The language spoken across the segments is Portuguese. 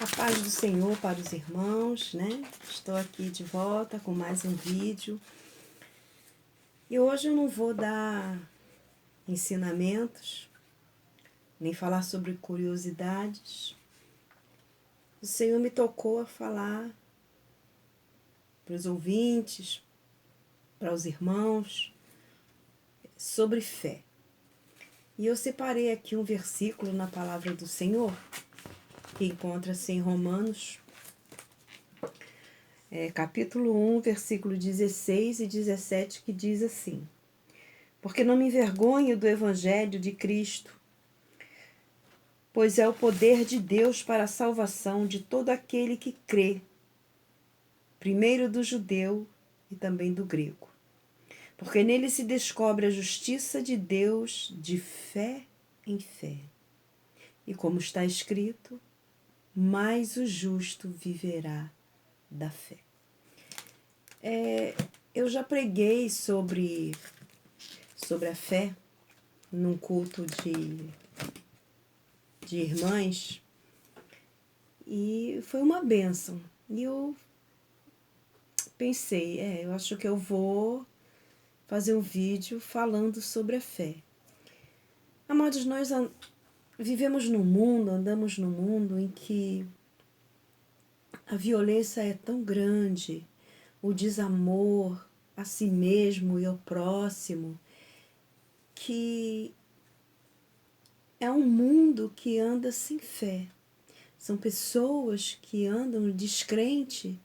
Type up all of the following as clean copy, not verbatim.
A paz do Senhor para os irmãos, né? Estou aqui de volta com mais um vídeo. E hoje eu não vou dar ensinamentos, nem falar sobre curiosidades. O Senhor me tocou a falar para os ouvintes, para os irmãos, sobre fé. E eu separei aqui um versículo na palavra do Senhor, que encontra-se em Romanos, capítulo 1, versículo 16 e 17, que diz assim: Porque não me envergonho do evangelho de Cristo, pois é o poder de Deus para a salvação de todo aquele que crê, primeiro do judeu e também do grego. Porque nele se descobre a justiça de Deus de fé em fé. E como está escrito, mais o justo viverá da fé. Eu já preguei sobre a fé num culto de irmãs e foi uma bênção. E eu pensei, eu acho que eu vou fazer um vídeo falando sobre a fé. Amados, nós vivemos num mundo, andamos num mundo em que a violência é tão grande, o desamor a si mesmo e ao próximo, que é um mundo que anda sem fé. São pessoas que andam descrente,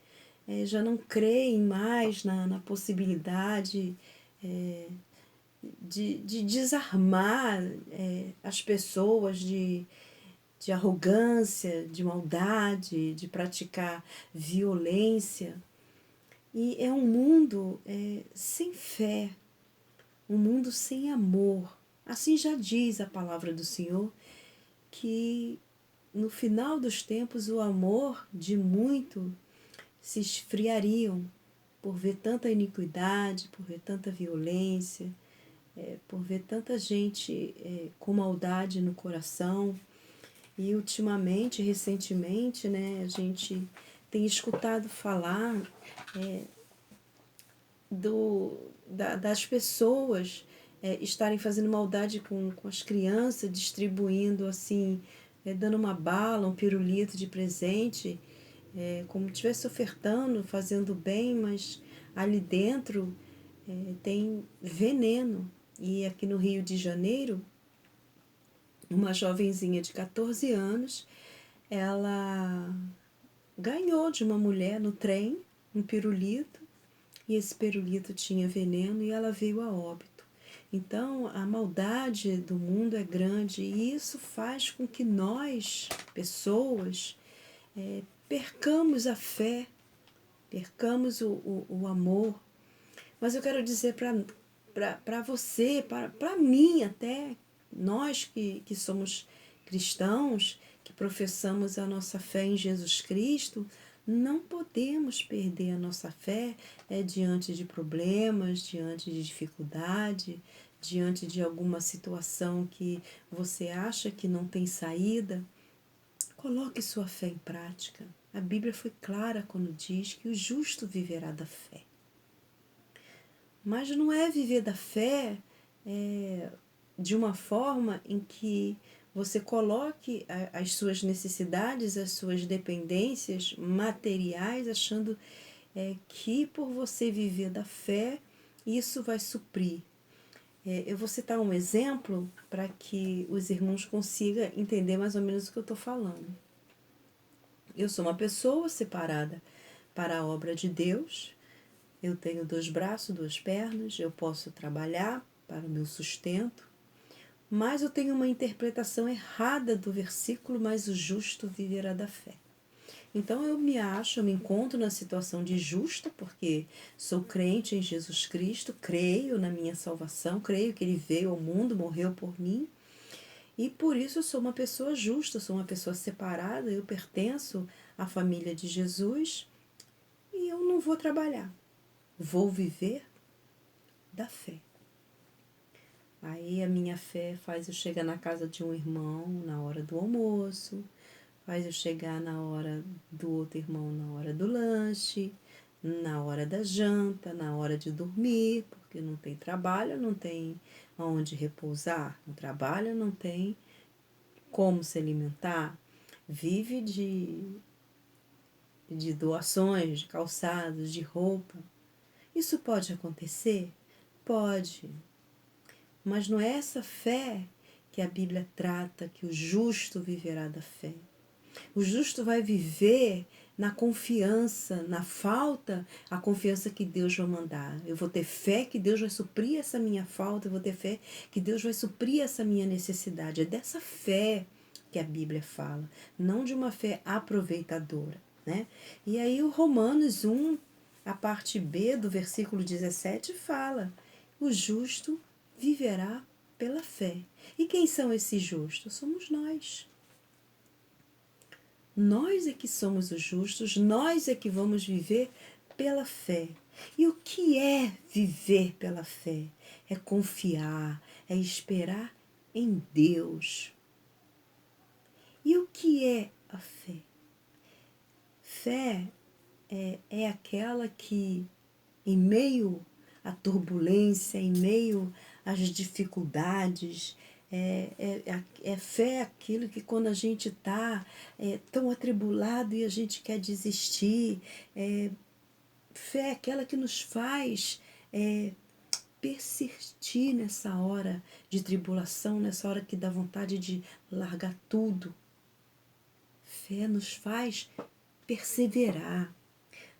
já não creem mais na possibilidade de desarmar as pessoas de arrogância, de maldade, de praticar violência. E é um mundo sem fé, um mundo sem amor. Assim já diz a palavra do Senhor, que no final dos tempos o amor de muito se esfriariam por ver tanta iniquidade, por ver tanta violência, por ver tanta gente com maldade no coração. E ultimamente, recentemente, a gente tem escutado falar das pessoas estarem fazendo maldade com as crianças, distribuindo assim, dando uma bala, um pirulito de presente, como se estivesse ofertando, fazendo bem, mas ali dentro tem veneno. E aqui no Rio de Janeiro, uma jovenzinha de 14 anos, ela ganhou de uma mulher no trem um pirulito, e esse pirulito tinha veneno e ela veio a óbito. Então, a maldade do mundo é grande e isso faz com que nós, pessoas, percamos a fé, percamos o amor. Mas eu quero dizer para você, para mim até, nós que somos cristãos, que professamos a nossa fé em Jesus Cristo, não podemos perder a nossa fé diante de problemas, diante de dificuldade, diante de alguma situação que você acha que não tem saída. Coloque sua fé em prática. A Bíblia foi clara quando diz que o justo viverá da fé. Mas não é viver da fé de uma forma em que você coloque as suas necessidades, as suas dependências materiais, achando que por você viver da fé, isso vai suprir. Eu vou citar um exemplo para que os irmãos consigam entender mais ou menos o que eu estou falando. Eu sou uma pessoa separada para a obra de Deus. Eu tenho 2 braços, 2 pernas, eu posso trabalhar para o meu sustento, mas eu tenho uma interpretação errada do versículo, mas o justo viverá da fé. Então eu me encontro na situação de justa, porque sou crente em Jesus Cristo, creio na minha salvação, creio que Ele veio ao mundo, morreu por mim, e por isso eu sou uma pessoa justa, sou uma pessoa separada, eu pertenço à família de Jesus e eu não vou trabalhar. Vou viver da fé. Aí a minha fé faz eu chegar na casa de um irmão na hora do almoço, faz eu chegar na hora do outro irmão, na hora do lanche, na hora da janta, na hora de dormir, porque não tem trabalho, não tem onde repousar, no trabalho não tem como se alimentar, vive de doações, de calçados, de roupa. Isso pode acontecer? Pode, mas não é essa fé que a Bíblia trata, que o justo viverá da fé. O justo vai viver na confiança, na falta, a confiança que Deus vai mandar. Eu vou ter fé que Deus vai suprir essa minha falta, eu vou ter fé que Deus vai suprir essa minha necessidade. É dessa fé que a Bíblia fala, não de uma fé aproveitadora, né? E aí o Romanos 1, a parte B do versículo 17 fala: o justo viverá pela fé. E quem são esses justos? Somos nós. Nós é que somos os justos, nós é que vamos viver pela fé. E o que é viver pela fé? É confiar, é esperar em Deus. E o que é a fé? Fé é aquela que, em meio à turbulência, em meio às dificuldades, fé aquilo que quando a gente está tão atribulado e a gente quer desistir, fé aquela que nos faz persistir nessa hora de tribulação, nessa hora que dá vontade de largar tudo. Fé nos faz perseverar.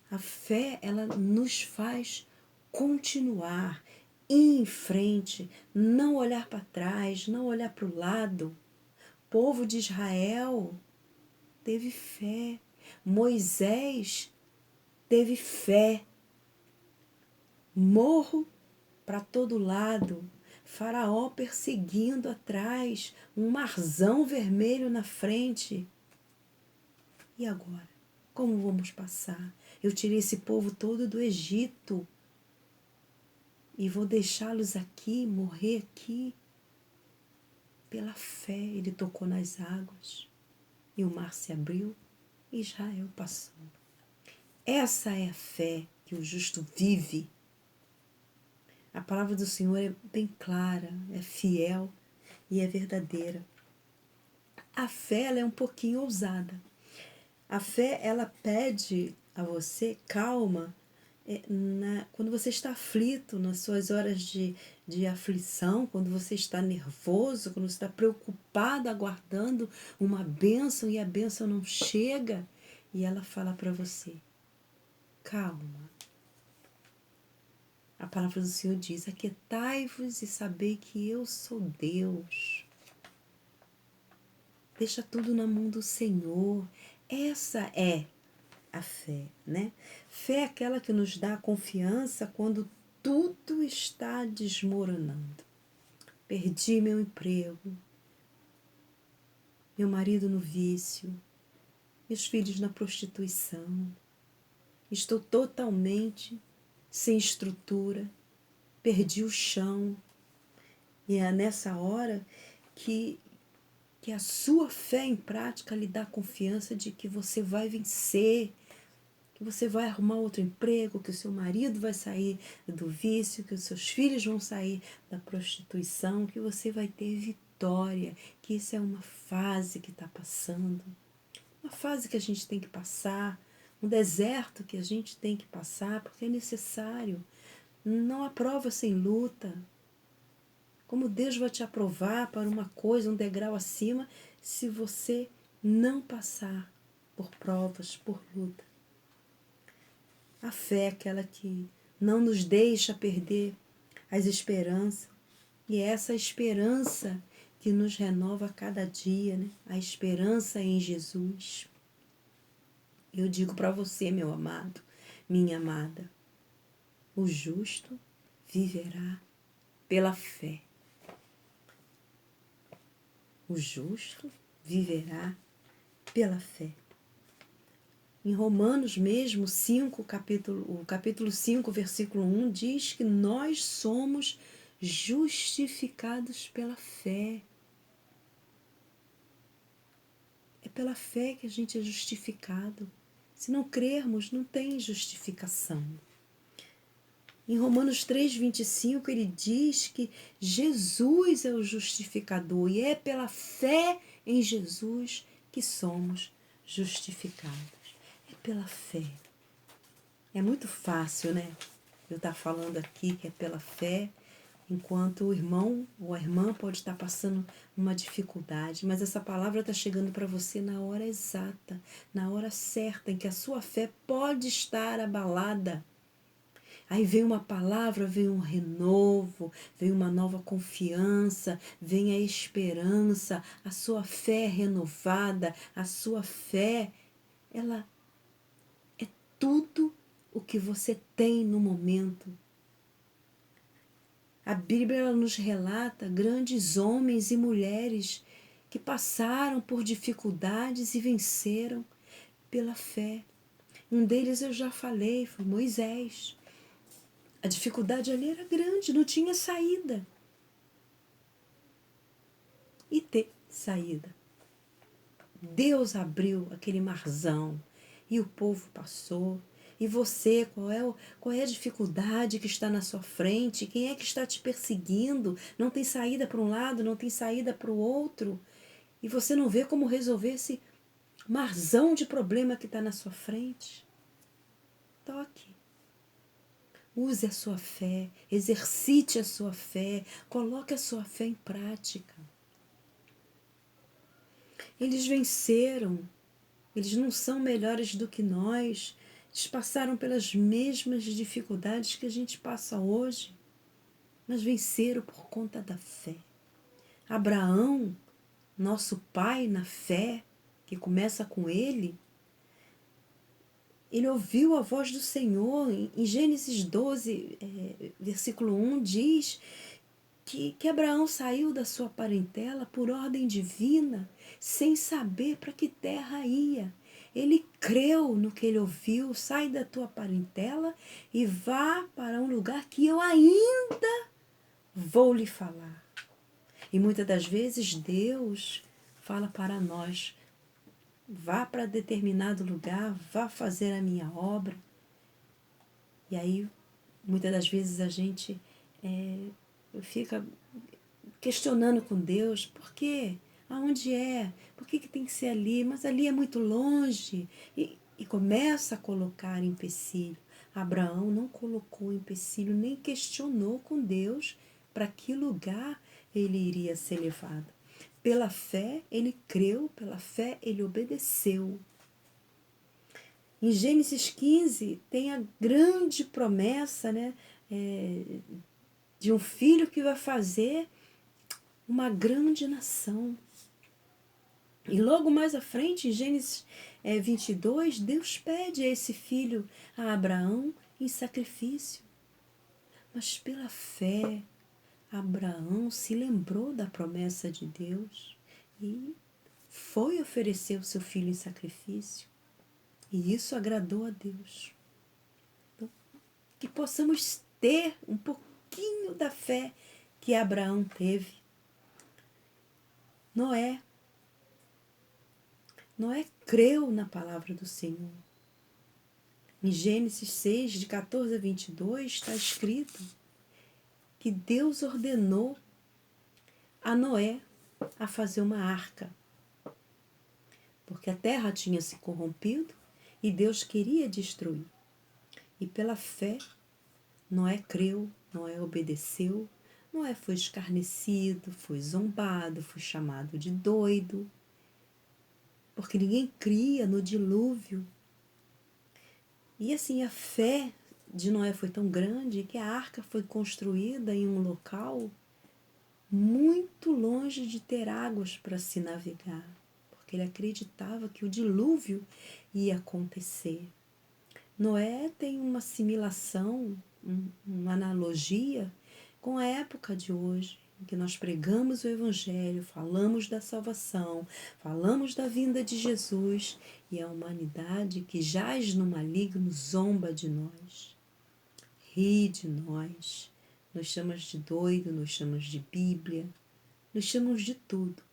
A fé, ela nos faz continuar, ir em frente, não olhar para trás, não olhar para o lado. O povo de Israel teve fé. Moisés teve fé. Morro para todo lado. Faraó perseguindo atrás, um marzão vermelho na frente. E agora? Como vamos passar? Eu tirei esse povo todo do Egito e vou deixá-los aqui, morrer aqui. Pela fé, ele tocou nas águas e o mar se abriu e Israel passou. Essa é a fé que o justo vive. A palavra do Senhor é bem clara, é fiel e é verdadeira. A fé, ela é um pouquinho ousada. A fé, ela pede a você calma quando você está aflito, nas suas horas de aflição, quando você está nervoso, quando você está preocupado, aguardando uma bênção e a bênção não chega, e ela fala para você, calma. A palavra do Senhor diz, aquietai-vos e sabei que eu sou Deus. Deixa tudo na mão do Senhor. Essa é a fé, né? Fé é aquela que nos dá confiança quando tudo está desmoronando. Perdi meu emprego, meu marido no vício, meus filhos na prostituição. Estou totalmente sem estrutura, perdi o chão. E é nessa hora que a sua fé em prática lhe dá confiança de que você vai vencer, que você vai arrumar outro emprego, que o seu marido vai sair do vício, que os seus filhos vão sair da prostituição, que você vai ter vitória, que isso é uma fase que está passando, uma fase que a gente tem que passar, um deserto que a gente tem que passar, porque é necessário. Não há prova sem luta. Como Deus vai te aprovar para uma coisa, um degrau acima, se você não passar por provas, por luta? A fé é aquela que não nos deixa perder as esperanças. E é essa esperança que nos renova a cada dia, né? A esperança em Jesus. Eu digo para você, meu amado, minha amada, o justo viverá pela fé. O justo viverá pela fé. Em Romanos mesmo, o capítulo 5, versículo 1, diz que nós somos justificados pela fé. É pela fé que a gente é justificado. Se não crermos, não tem justificação. Em Romanos 3,25, ele diz que Jesus é o justificador e é pela fé em Jesus que somos justificados. É pela fé. É muito fácil, né? Eu estar falando aqui que é pela fé, enquanto o irmão ou a irmã pode estar passando uma dificuldade, mas essa palavra está chegando para você na hora exata, na hora certa, em que a sua fé pode estar abalada. Aí vem uma palavra, vem um renovo, vem uma nova confiança, vem a esperança, a sua fé renovada, a sua fé, ela é tudo o que você tem no momento. A Bíblia ela nos relata grandes homens e mulheres que passaram por dificuldades e venceram pela fé. Um deles eu já falei, foi Moisés. A dificuldade ali era grande, não tinha saída. E ter saída. Deus abriu aquele marzão e o povo passou. E você, qual é a dificuldade que está na sua frente? Quem é que está te perseguindo? Não tem saída para um lado, não tem saída para o outro. E você não vê como resolver esse marzão de problema que está na sua frente? Toque. Use a sua fé, exercite a sua fé, coloque a sua fé em prática. Eles venceram, eles não são melhores do que nós, eles passaram pelas mesmas dificuldades que a gente passa hoje, mas venceram por conta da fé. Abraão, nosso pai na fé, que começa com ele ouviu a voz do Senhor. Em Gênesis 12, versículo 1, diz que Abraão saiu da sua parentela por ordem divina, sem saber para que terra ia. Ele creu no que ele ouviu, sai da tua parentela e vá para um lugar que eu ainda vou lhe falar. E muitas das vezes Deus fala para nós, vá para determinado lugar, vá fazer a minha obra. E aí, muitas das vezes a gente fica questionando com Deus, por quê? Aonde é? Por que tem que ser ali? Mas ali é muito longe. E começa a colocar empecilho. Abraão não colocou empecilho, nem questionou com Deus para que lugar ele iria ser levado. Pela fé, ele creu, pela fé, ele obedeceu. Em Gênesis 15, tem a grande promessa, né, de um filho que vai fazer uma grande nação. E logo mais à frente, em Gênesis 22, Deus pede a esse filho, a Abraão, em sacrifício. Mas pela fé, Abraão se lembrou da promessa de Deus e foi oferecer o seu filho em sacrifício. E isso agradou a Deus. Então, que possamos ter um pouquinho da fé que Abraão teve. Noé creu na palavra do Senhor. Em Gênesis 6, de 14 a 22, está escrito que Deus ordenou a Noé a fazer uma arca, porque a terra tinha se corrompido e Deus queria destruir. E pela fé, Noé creu, Noé obedeceu, Noé foi escarnecido, foi zombado, foi chamado de doido, porque ninguém cria no dilúvio. E assim, a fé de Noé foi tão grande que a arca foi construída em um local muito longe de ter águas para se navegar, porque ele acreditava que o dilúvio ia acontecer. Noé tem uma assimilação, uma analogia com a época de hoje, em que nós pregamos o Evangelho, falamos da salvação, falamos da vinda de Jesus, e a humanidade que jaz no maligno zomba de nós, ri de nós, nos chama de doido, nos chama de Bíblia, nos chamamos de tudo,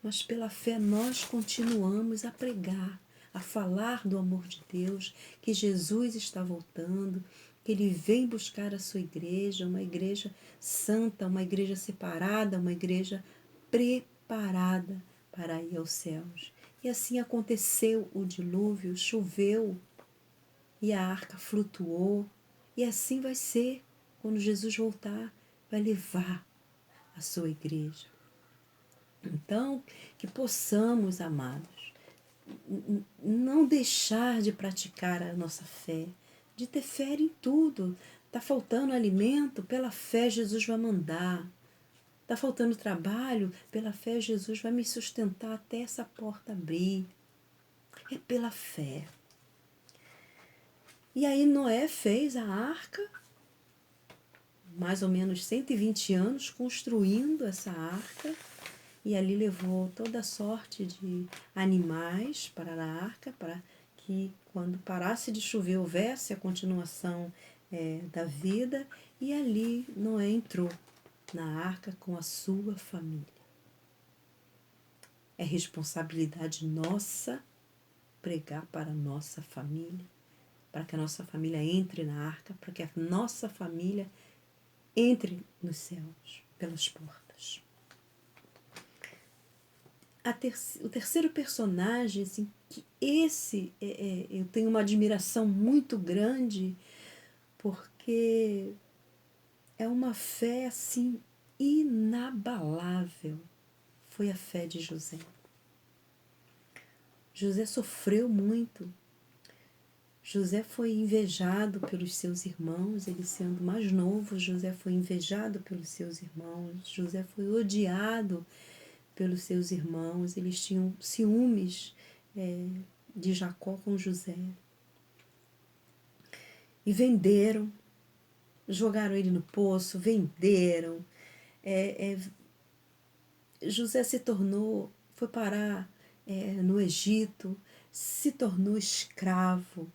mas pela fé nós continuamos a pregar, a falar do amor de Deus, que Jesus está voltando, que Ele vem buscar a sua igreja, uma igreja santa, uma igreja separada, uma igreja preparada para ir aos céus. E assim aconteceu o dilúvio, choveu e a arca flutuou, e assim vai ser quando Jesus voltar, vai levar a sua igreja. Então, que possamos, amados, não deixar de praticar a nossa fé, de ter fé em tudo. Está faltando alimento? Pela fé Jesus vai mandar. Está faltando trabalho? Pela fé Jesus vai me sustentar até essa porta abrir. É pela fé. E aí Noé fez a arca, mais ou menos 120 anos, construindo essa arca, e ali levou toda sorte de animais para a arca, para que quando parasse de chover houvesse a continuação da vida, e ali Noé entrou na arca com a sua família. É responsabilidade nossa pregar para a nossa família, para que a nossa família entre na arca, para que a nossa família entre nos céus pelas portas. O terceiro personagem, assim, que eu tenho uma admiração muito grande, porque é uma fé assim inabalável, foi a fé de José. José sofreu muito. José foi invejado pelos seus irmãos, ele sendo mais novo, José foi invejado pelos seus irmãos, José foi odiado pelos seus irmãos, eles tinham ciúmes de Jacó com José. E venderam, jogaram ele no poço, venderam. José foi parar no Egito, se tornou escravo,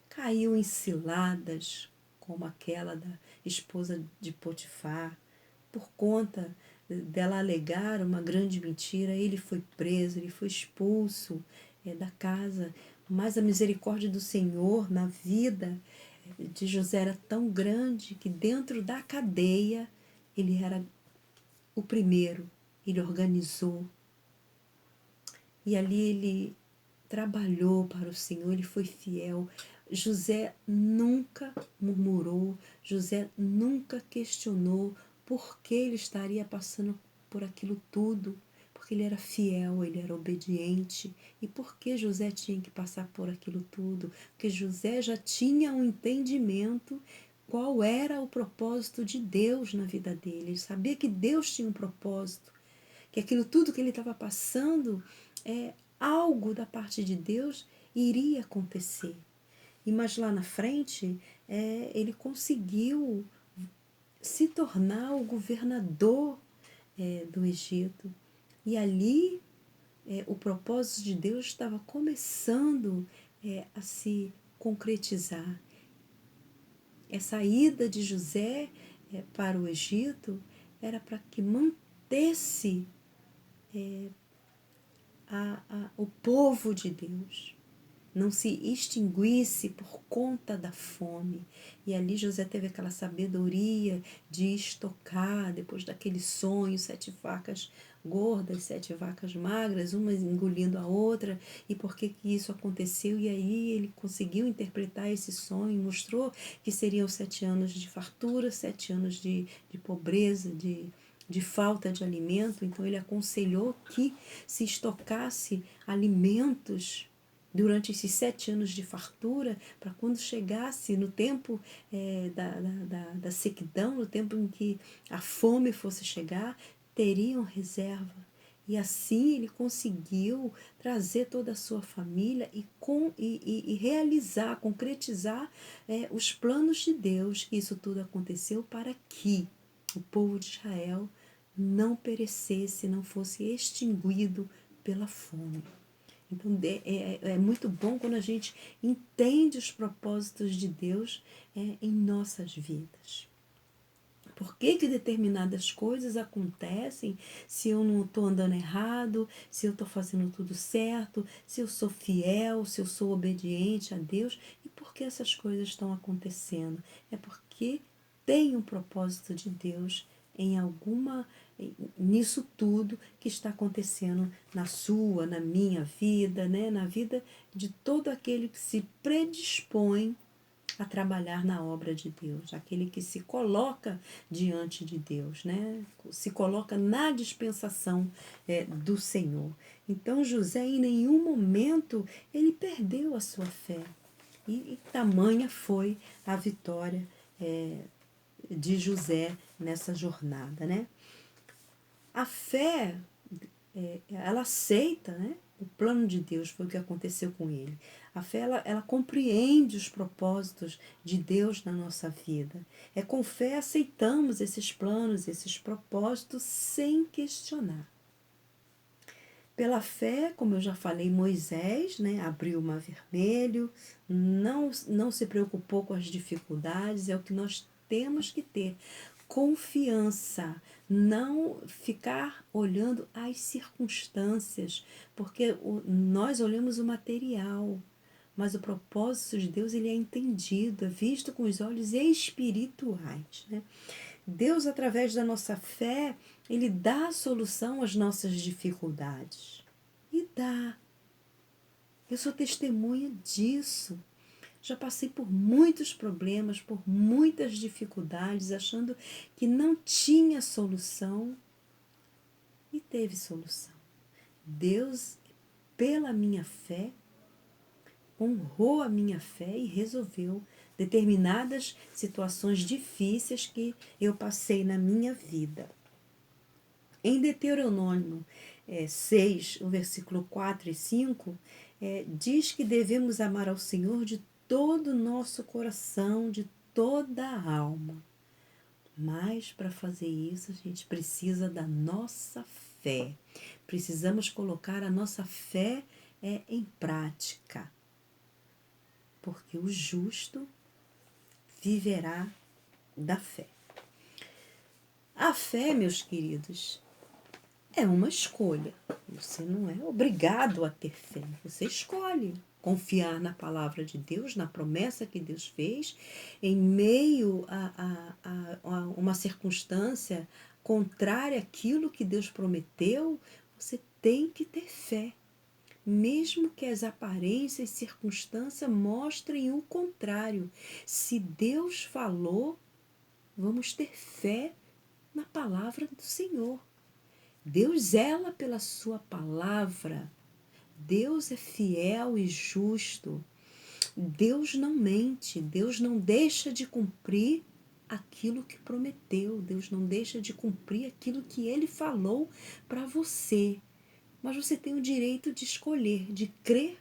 caiu em ciladas, como aquela da esposa de Potifar, por conta dela alegar uma grande mentira. Ele foi preso, ele foi expulso da casa, mas a misericórdia do Senhor na vida de José era tão grande que dentro da cadeia ele era o primeiro, ele organizou. E ali ele trabalhou para o Senhor, ele foi fiel. José nunca murmurou, José nunca questionou por que ele estaria passando por aquilo tudo, porque ele era fiel, ele era obediente. E por que José tinha que passar por aquilo tudo? Porque José já tinha um entendimento qual era o propósito de Deus na vida dele. Ele sabia que Deus tinha um propósito, que aquilo tudo que ele estava passando algo da parte de Deus iria acontecer. E mais lá na frente, ele conseguiu se tornar o governador do Egito. E ali o propósito de Deus estava começando a se concretizar. Essa ida de José para o Egito era para que mantesse o povo de Deus, não se extinguisse por conta da fome. E ali José teve aquela sabedoria de estocar, depois daquele sonho, 7 vacas gordas, 7 vacas magras, uma engolindo a outra, e por que isso aconteceu. E aí ele conseguiu interpretar esse sonho, mostrou que seriam 7 anos de fartura, 7 anos de pobreza, de falta de alimento. Então ele aconselhou que se estocasse alimentos durante esses 7 anos de fartura, para quando chegasse no tempo da sequidão, no tempo em que a fome fosse chegar, teriam reserva. E assim ele conseguiu trazer toda a sua família e realizar, concretizar os planos de Deus. Isso tudo aconteceu para que o povo de Israel não perecesse, não fosse extinguido pela fome. Então é muito bom quando a gente entende os propósitos de Deus em nossas vidas. Por que que determinadas coisas acontecem se eu não estou andando errado, se eu estou fazendo tudo certo, se eu sou fiel, se eu sou obediente a Deus? E por que essas coisas estão acontecendo? É porque tem um propósito de Deus em nisso tudo que está acontecendo na sua, na minha vida, né? Na vida de todo aquele que se predispõe a trabalhar na obra de Deus, aquele que se coloca diante de Deus, né? Se coloca na dispensação do Senhor. Então José em nenhum momento ele perdeu a sua fé e tamanha foi a vitória de José nessa jornada, né? A fé ela aceita, né? O plano de Deus foi o que aconteceu com ele. A fé, ela compreende os propósitos de Deus na nossa vida. É com fé aceitamos esses planos, esses propósitos, sem questionar. Pela fé, como eu já falei, Moisés, né, abriu o mar vermelho, não se preocupou com as dificuldades, é o que nós temos que ter. Confiança, não ficar olhando as circunstâncias, porque nós olhamos o material, mas o propósito de Deus ele é entendido, é visto com os olhos espirituais, né? Deus, através da nossa fé, ele dá a solução às nossas dificuldades. E dá. Eu sou testemunha disso. Já passei por muitos problemas, por muitas dificuldades, achando que não tinha solução e teve solução. Deus, pela minha fé, honrou a minha fé e resolveu determinadas situações difíceis que eu passei na minha vida. Em Deuteronômio 6, o versículo 4 e 5, diz que devemos amar ao Senhor de todo o nosso coração, de toda a alma. Mas para fazer isso, a gente precisa da nossa fé. Precisamos colocar a nossa fé em prática. Porque o justo viverá da fé. A fé, meus queridos, é uma escolha. Você não é obrigado a ter fé. Você escolhe confiar na palavra de Deus, na promessa que Deus fez, em meio a uma circunstância contrária àquilo que Deus prometeu. Você tem que ter fé. Mesmo que as aparências e circunstâncias mostrem o contrário. Se Deus falou, vamos ter fé na palavra do Senhor. Deus zela pela sua palavra. Deus é fiel e justo. Deus não mente. Deus não deixa de cumprir aquilo que prometeu. Deus não deixa de cumprir aquilo que Ele falou para você. Mas você tem o direito de escolher, de crer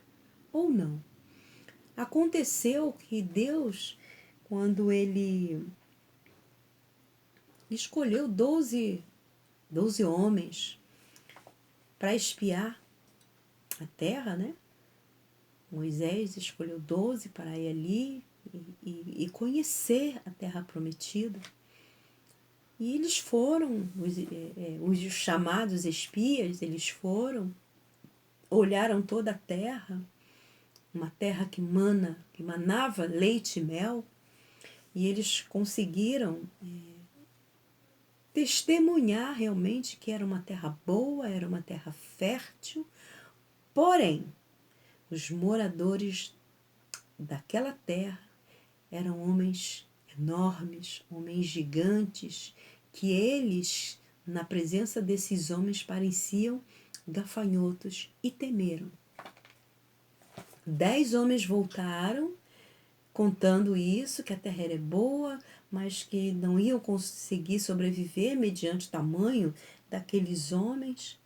ou não. Aconteceu que Deus, quando Ele escolheu 12 homens para espiar a terra, né? Moisés escolheu 12 para ir ali e conhecer a terra prometida. E eles foram, os chamados espias, eles foram, olharam toda a terra, uma terra que manava leite e mel, e eles conseguiram testemunhar realmente que era uma terra boa, era uma terra fértil, porém, os moradores daquela terra eram homens enormes, homens gigantes, que eles, na presença desses homens, pareciam gafanhotos e temeram. 10 homens voltaram contando isso, que a terra era boa, mas que não iam conseguir sobreviver mediante o tamanho daqueles homens,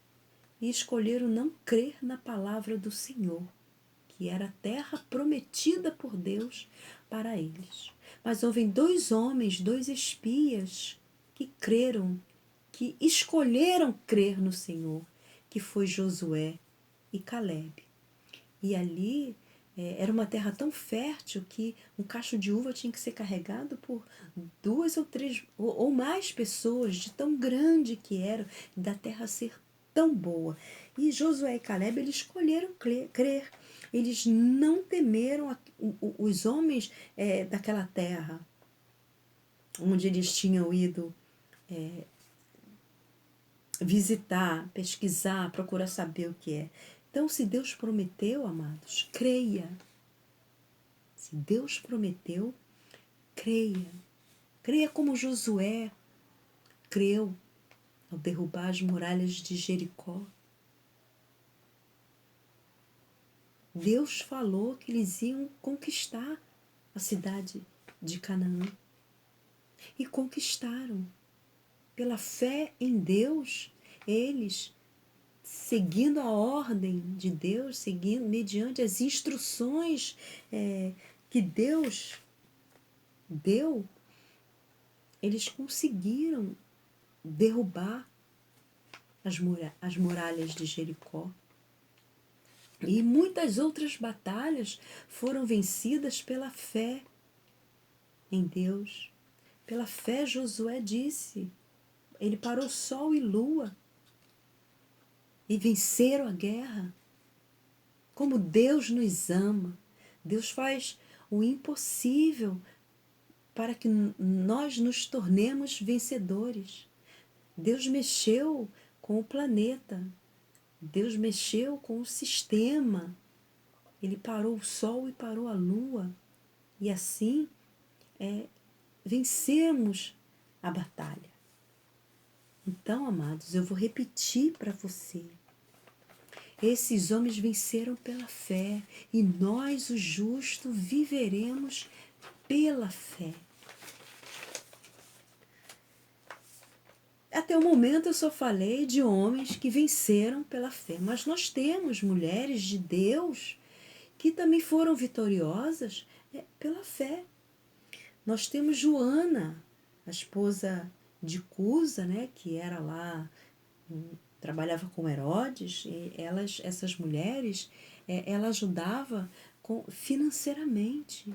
e escolheram não crer na palavra do Senhor, que era a terra prometida por Deus para eles. Mas houve 2 homens, 2 espias, que creram, que escolheram crer no Senhor, que foi Josué e Calebe. E ali Era uma terra tão fértil que um cacho de uva tinha que ser carregado por 2 ou 3 ou mais pessoas, de tão grande que era, da terra ser tão boa. E Josué e Caleb, eles escolheram crer. Eles não temeram os homens daquela terra, onde eles tinham ido visitar, pesquisar, procurar saber o que é. Então, se Deus prometeu, amados, creia. Se Deus prometeu, creia. Creia como Josué creu ao derrubar as muralhas de Jericó. Deus falou que eles iam conquistar a cidade de Canaã. E conquistaram. Pela fé em Deus, eles, seguindo a ordem de Deus, seguindo mediante as instruções que Deus deu, eles conseguiram derrubar as muralhas de Jericó. E muitas outras batalhas foram vencidas pela fé em Deus. Pela fé, Josué disse, ele parou sol e lua e venceram a guerra. Como Deus nos ama. Deus faz o impossível para que nós nos tornemos vencedores. Deus mexeu com o planeta. Deus mexeu com o sistema. Ele parou o sol e parou a lua. E assim vencemos a batalha. Então, amados, eu vou repetir para você. Esses homens venceram pela fé e nós, os justos, viveremos pela fé. Até o momento eu só falei de homens que venceram pela fé, mas nós temos mulheres de Deus que também foram vitoriosas pela fé. Nós temos Joana, a esposa de Cusa, né, que era lá, trabalhava com Herodes, e essas mulheres, ela ajudava financeiramente.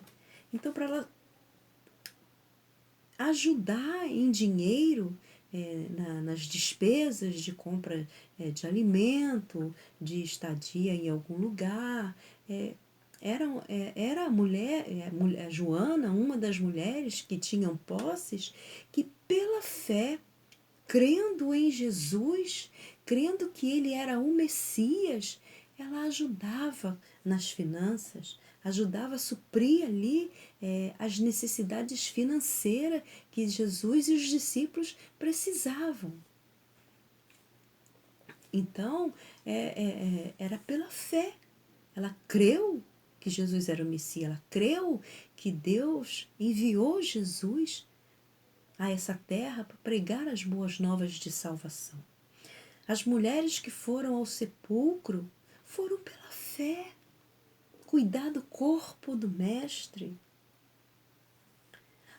Então, para ela ajudar em dinheiro nas despesas de compra de alimento, de estadia em algum lugar, era a mulher, a Joana, uma das mulheres que tinham posses, que pela fé, crendo em Jesus, crendo que ele era o Messias, ela ajudava nas finanças, ajudava a suprir ali as necessidades financeiras que Jesus e os discípulos precisavam. Então, era pela fé. Ela creu que Jesus era o Messias, ela creu que Deus enviou Jesus a essa terra para pregar as boas novas de salvação. As mulheres que foram ao sepulcro foram pela fé, cuidar do corpo do Mestre.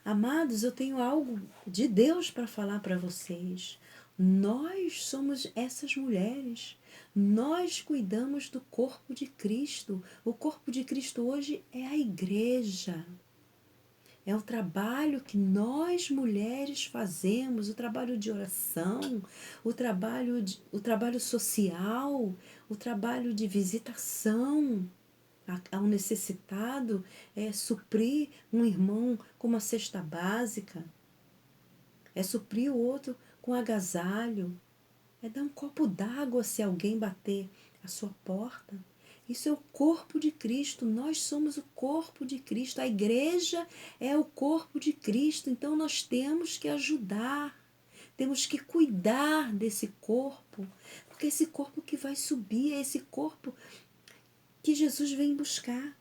Amados, eu tenho algo de Deus para falar para vocês. Nós somos essas mulheres. Nós cuidamos do corpo de Cristo. O corpo de Cristo hoje é a igreja. É o trabalho que nós mulheres fazemos, o trabalho de oração, o trabalho social, o trabalho de visitação ao necessitado, suprir um irmão com uma cesta básica, suprir o outro com agasalho, dar um copo d'água se alguém bater a sua porta. Isso é o corpo de Cristo, nós somos o corpo de Cristo, a igreja é o corpo de Cristo, então nós temos que ajudar, temos que cuidar desse corpo, porque esse corpo que vai subir é esse corpo que Jesus vem buscar.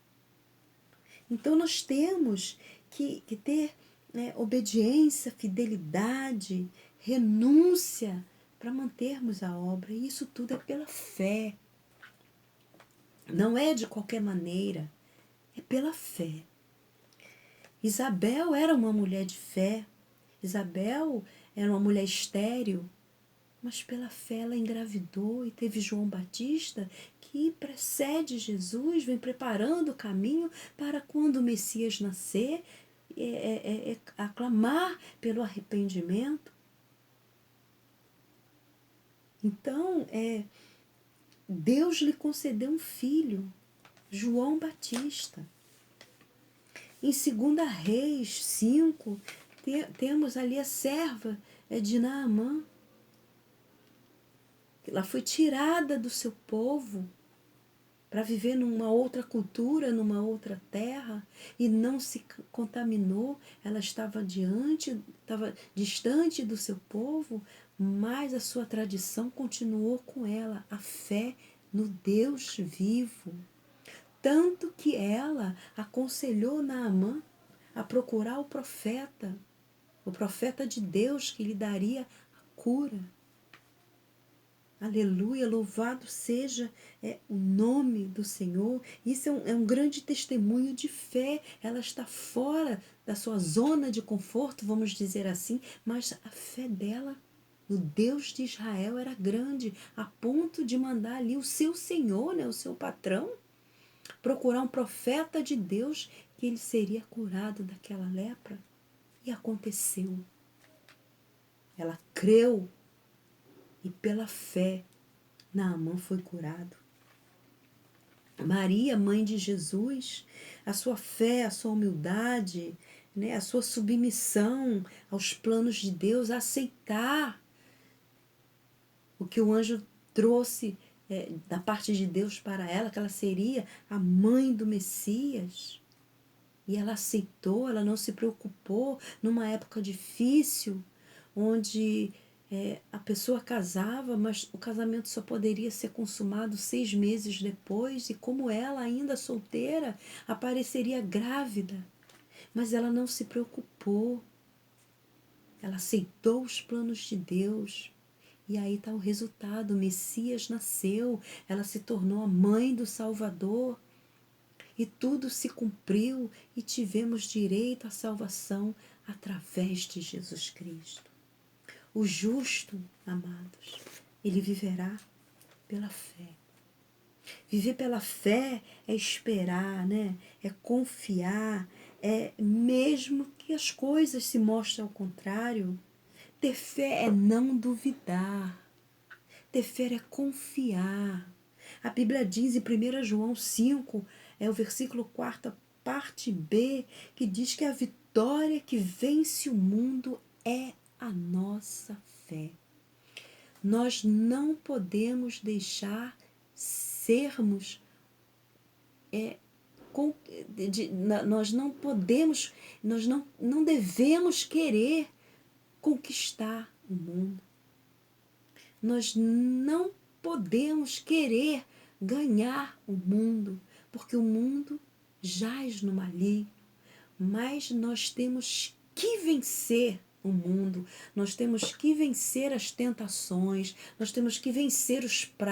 Então nós temos que ter obediência, fidelidade, renúncia para mantermos a obra, e isso tudo é pela fé. Não é de qualquer maneira, é pela fé. Isabel era uma mulher de fé, Isabel era uma mulher estéril, mas pela fé ela engravidou e teve João Batista, que precede Jesus, vem preparando o caminho para quando o Messias nascer, aclamar pelo arrependimento. Então, Deus lhe concedeu um filho, João Batista. Em 2 Reis 5, temos ali a serva de Naamã. Ela foi tirada do seu povo para viver numa outra cultura, numa outra terra, e não se contaminou. Ela estava distante do seu povo, mas a sua tradição continuou com ela, a fé no Deus vivo. Tanto que ela aconselhou Naamã a procurar o profeta de Deus que lhe daria a cura. Aleluia, louvado seja o nome do Senhor. Isso é um grande testemunho de fé. Ela está fora da sua zona de conforto, vamos dizer assim, mas a fé dela no Deus de Israel era grande, a ponto de mandar ali o seu Senhor, o seu patrão, procurar um profeta de Deus que ele seria curado daquela lepra. E aconteceu. Ela creu. E pela fé, Naamã foi curado. Maria, mãe de Jesus, a sua fé, a sua humildade, a sua submissão aos planos de Deus, a aceitar o que o anjo trouxe da parte de Deus para ela, que ela seria a mãe do Messias. E ela aceitou, ela não se preocupou numa época difícil, onde a pessoa casava, mas o casamento só poderia ser consumado 6 meses depois, e como ela, ainda solteira, apareceria grávida. Mas ela não se preocupou. Ela aceitou os planos de Deus. E aí está o resultado. O Messias nasceu, ela se tornou a mãe do Salvador. E tudo se cumpriu e tivemos direito à salvação através de Jesus Cristo. O justo, amados, ele viverá pela fé. Viver pela fé é esperar, é confiar, mesmo que as coisas se mostrem ao contrário. Ter fé é não duvidar. Ter fé é confiar. A Bíblia diz em 1 João 5, o versículo 4, parte B, que diz que a vitória que vence o mundo é a nossa fé. Nós não podemos deixar sermos, nós não devemos querer conquistar o mundo. Nós não podemos querer ganhar o mundo, porque o mundo jaz no maligno, mas nós temos que vencer o mundo, nós temos que vencer as tentações, nós temos que vencer os